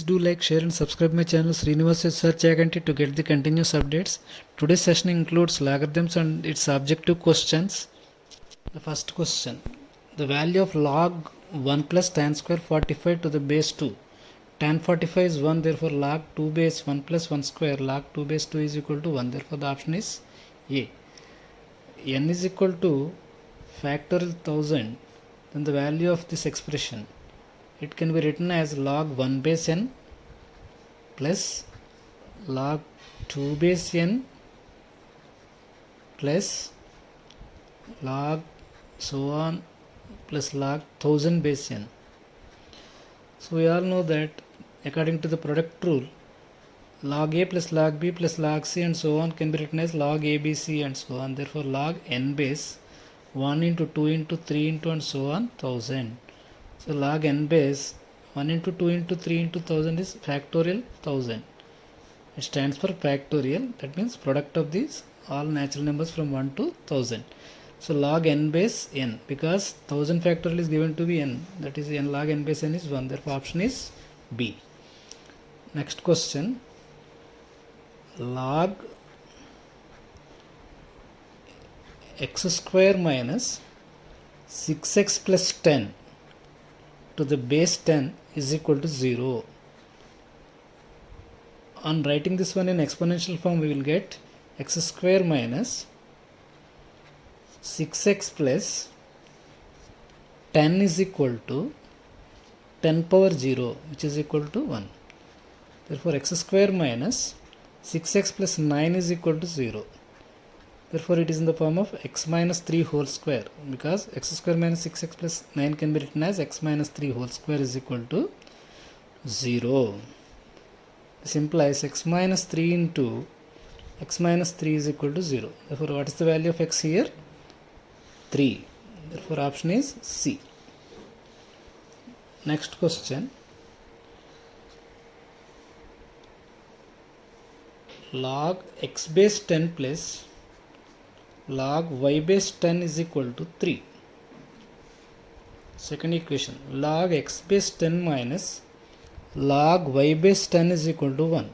do like, share and subscribe my channel Srinivas Search Chaganti to get the continuous updates. Today's session includes logarithms and its objective questions. The first question. The value of log 1 plus tan square 45 to the base 2. Tan 45 is 1, therefore log 2 base 1 plus 1 square log 2 base 2 is equal to 1. Therefore the option is A. N is equal to factorial 1000. Then the value of this expression, it can be written as log 1 base n plus log 2 base n plus log so on plus log 1000 base n. So we all know that according to the product rule, log a plus log b plus log c and so on can be written as log abc and so on. Therefore log n base 1 into 2 into 3 into and so on 1000. So log n base 1 into 2 into 3 into 1000 is factorial 1000. It stands for factorial, that means product of these all natural numbers from 1 to 1000. So log n base n, because 1000 factorial is given to be n, that is n log n base n is 1, therefore option is B. Next question. Log x square minus 6x plus 10 to the base 10 is equal to 0. On writing this one in exponential form, we will get x square minus 6x plus 10 is equal to 10 power 0, which is equal to 1. Therefore x square minus 6x plus 9 is equal to 0. Therefore it is in the form of x minus 3 whole square, because x square minus 6x plus 9 can be written as x minus 3 whole square is equal to 0. This implies x minus 3 into x minus 3 is equal to 0. Therefore what is the value of x here? 3. Therefore option is C. Next question. Log x base 10 plus log y base 10 is equal to 3. Second equation. Log x base 10 minus log y base 10 is equal to 1.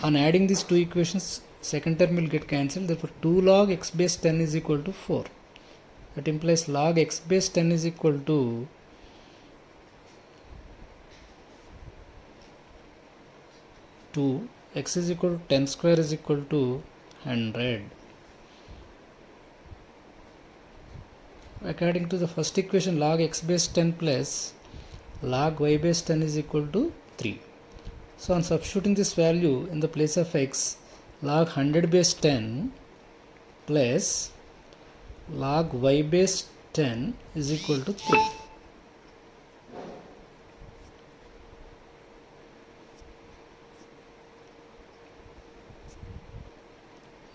On adding these two equations, second term will get cancelled. Therefore 2 log x base 10 is equal to 4. That implies log x base 10 is equal to 2. X is equal to 10 square is equal to 100. According to the first equation, log x base 10 plus log y base 10 is equal to 3. So on substituting this value in the place of x, log 100 base 10 plus log y base 10 is equal to 3.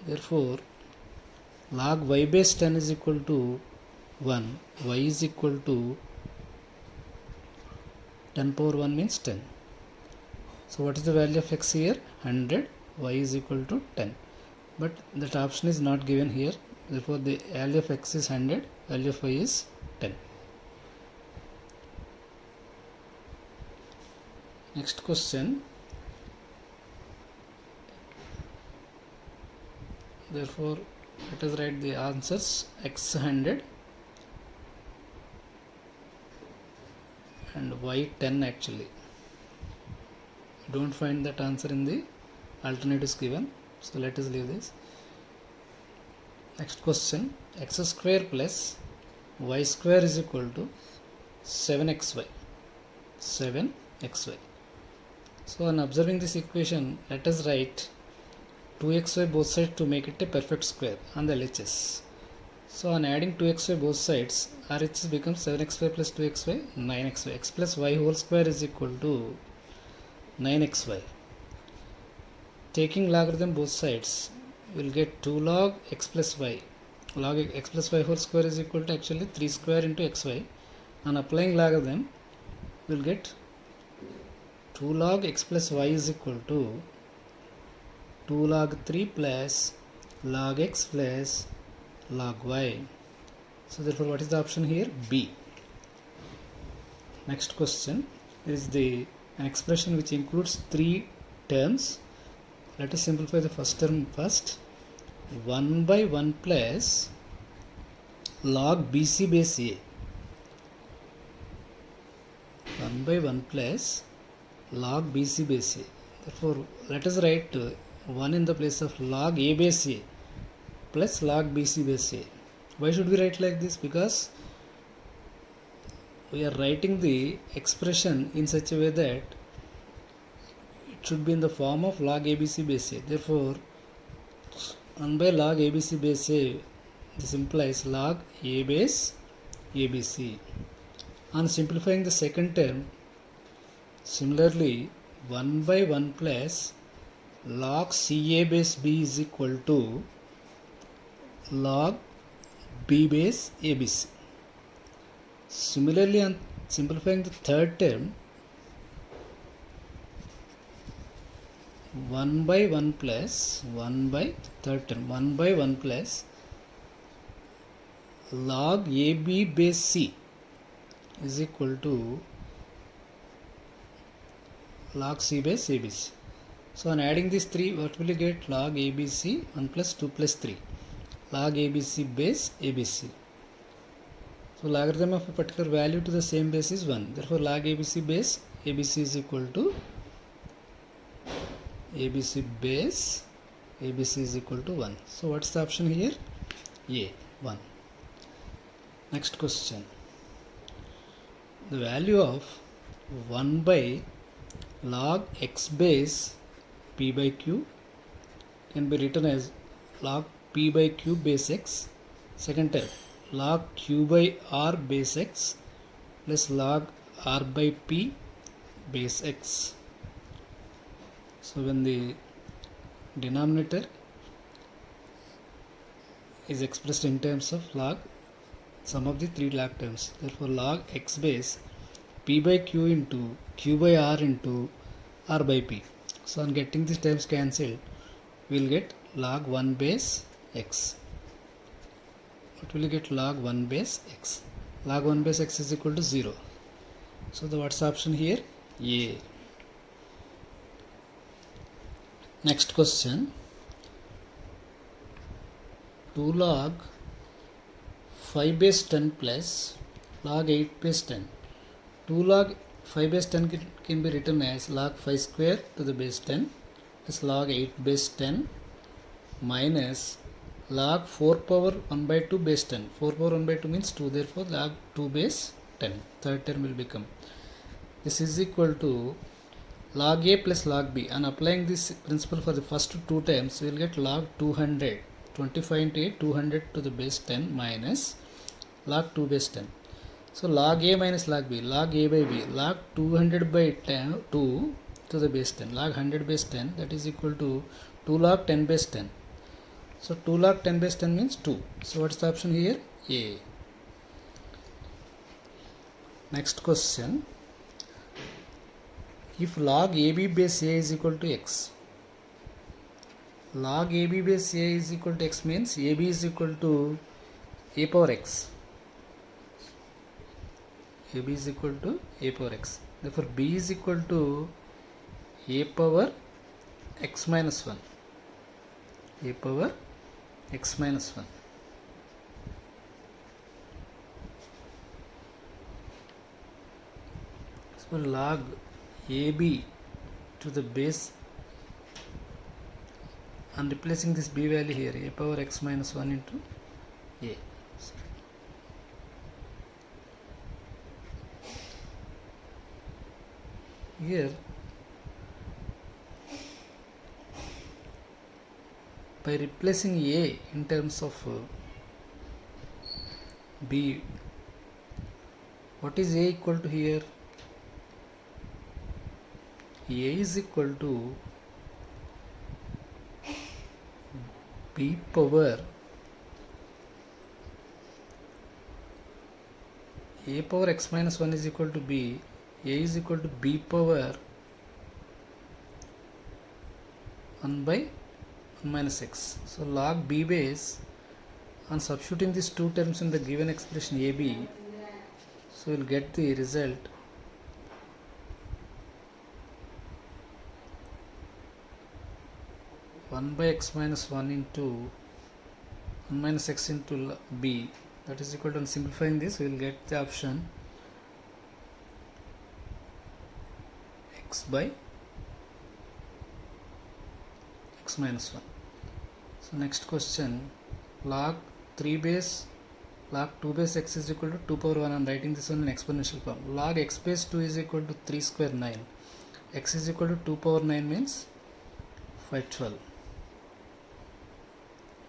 Therefore log y base 10 is equal to 1, y is equal to 10 power 1 means 10. So what is the value of x here? 100, y is equal to 10. But that option is not given here. Therefore the value of x is 100, value of y is 10. Next question. Therefore let us write the answers. X 100 and y 10 actually. Don't find that answer in the alternatives given, so let us leave this. Next question. X square plus y square is equal to 7xy. 7xy. So on observing this equation, let us write 2xy both sides to make it a perfect square on the LHS. So on adding 2xy both sides, RHS becomes 7xy plus 2xy 9xy. X plus y whole square is equal to 9xy. Taking logarithm both sides, we will get 2 log x plus y. Log x plus y whole square is equal to actually 3 square into xy. On applying logarithm, we will get 2 log x plus y is equal to 2 log 3 plus log x plus log y. So therefore what is the option here? B. Next question is the an expression which includes three terms. Let us simplify the first term first. 1 by 1 plus log BC base A. 1 by 1 plus log BC base A. Therefore, let us write 1 in the place of log A base A plus log BC base A. Why should we write like this? Because we are writing the expression in such a way that it should be in the form of log ABC base A. Therefore, 1 by log ABC base A, this implies log A base ABC. On simplifying the second term, similarly 1 by 1 plus log CA base B is equal to log B base ABC. Similarly, on simplifying the third term, 1 by 1 plus 1 by third term 1 by 1 plus log AB base C is equal to log C base ABC. So on adding these three, what will you get? Log ABC 1 plus 2 plus 3 log ABC base ABC. So logarithm of a particular value to the same base is 1. Therefore log ABC base ABC is equal to ABC base ABC is equal to 1. So what's the option here? A, 1. Next question. The value of 1 by log x base p by q can be written as log p by q base x. Second term, log q by r base x plus log r by p base x. So when the denominator is expressed in terms of log sum of the three log terms, therefore log x base p by q into q by r into r by p. So on getting these terms cancelled, we will get log 1 base x. What will you get? Log 1 base x. Log 1 base x is equal to 0. So the what's the option here? A. Next question. 2 log 5 base 10 plus log 8 base 10. 2 log 5 base 10 can be written as log 5 square to the base 10 plus log 8 base 10 minus log 4 power 1 by 2 base 10. 4 power 1 by 2 means 2, therefore log 2 base 10. Third term will become. This is equal to log A plus log B. And applying this principle for the first two terms, we will get log 200. 25 into 8, 200 to the base 10 minus log 2 base 10. So log A minus log B, log A by B, log 200 by 10, 2 to the base 10, log 100 base 10, that is equal to 2 log 10 base 10. So 2 log 10 base 10 means 2. So what's the option here? A. Next question. If log AB base A is equal to x, log AB base A is equal to x means AB is equal to a power x. AB is equal to a power x. Therefore B is equal to a power x minus 1. A power x minus 1. So log AB to the base, and replacing this B value here, a power x minus 1 into a. Here by replacing a in terms of b, what is a equal to here? A is equal to b power a power x minus 1 is equal to b. A is equal to b power 1 by 1 minus x. So log b base, on substituting these two terms in the given expression AB, so we'll get the result 1 by x minus 1 into 1 minus x into b, that is equal to, and simplifying this we will get the option x by x minus 1. So next question, log 3 base log 2 base x is equal to 2 power 1. I am writing this one in exponential form. Log x base 2 is equal to 3 square 9. X is equal to 2 power 9 means 512.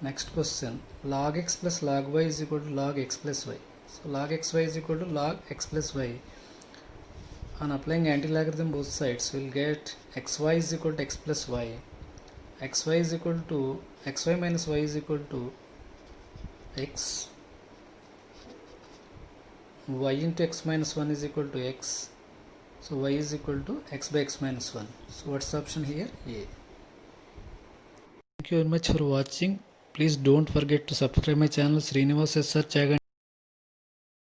Next question, log x plus log y is equal to log x plus y. So log xy is equal to log x plus y. On applying anti-logarithm both sides, we will get xy is equal to x plus y. Xy is equal to xy minus y is equal to x. Y into x minus 1 is equal to x. So y is equal to x by x minus 1. So what's the option here? A. Thank you very much for watching. Please don't forget to subscribe my channel Srinivas SR Chagan.